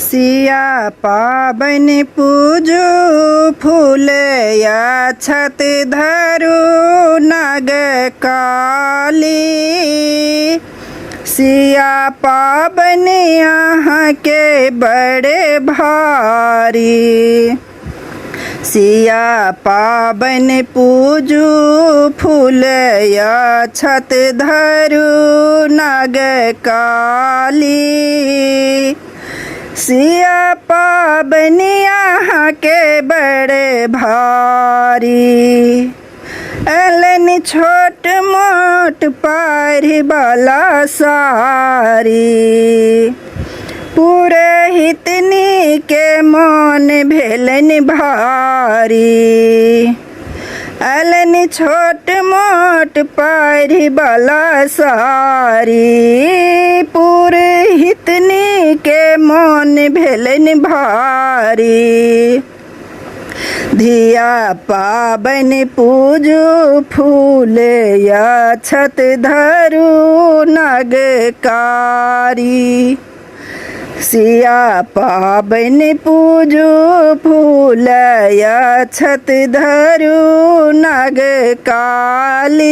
सिया पाबन पूजू फूल या छत धरू नग काली। सिया पाबन यहाँ के बड़े भारी। सिया पाबन पूजू फूल या छत धरू नग काली। सिया पाबन यहाँ के बड़े भारी। एलन छोट मोट पारी बाला सारी। पूरे हितनी के मन भेलन भारी। एलन छोट मोट पारी बाला सारी। पूरे हितनी के मन भेलन भारी। धिया पाबन पूजू फूल या छत धरू नग कारी। सिया पाबन पूजू फूल या छत धरू नग काली।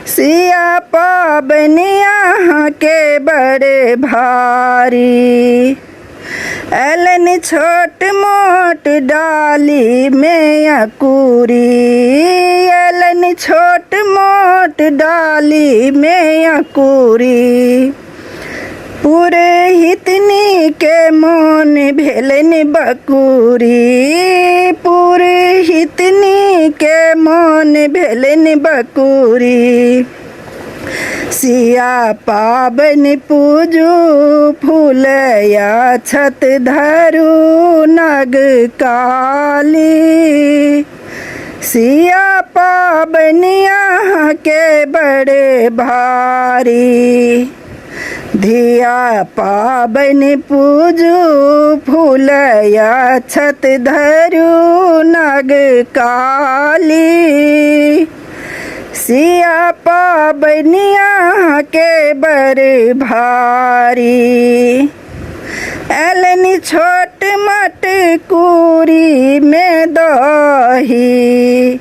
सिया पाबन यहाँ के बड़े भारी। एलन छोट मोट डाली में अकूरी। एलन छोट मोट डाली में अकूरी। पूरे हितनी के मन भेलन बकूरी। पूरे हितनी के मन भेलन बकूरी। सिया पाबन पूजू फूल या छत धरू नग काली। सिया पाबन यहाँ के बड़े भारी। धिया पाबन पूजू फूल या छत धरू नग काली। सिया पाबन यहाँ के बड़े भारी। एलन छोट मट कूरी में दही।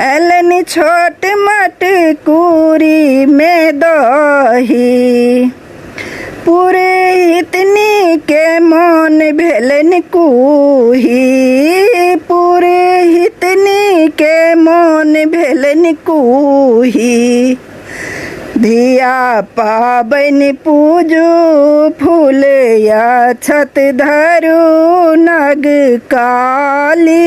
एलन छोट मट कूरी में दही। पूरे हितनी के मन भेलन कूही। पूरे हितनी के मन भेलन कूही। धिया पाबन पूजू फूल या छत धरू नग काली।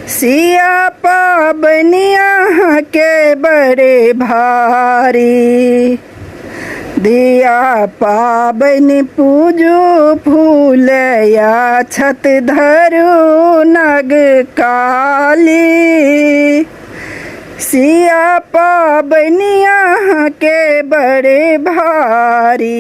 सिया पाबन यहाँ के बड़े भारी। धिया पाबन पूजू फूल या छत धरू नग काली। सिया पाबन यहाँ के बड़े भारी।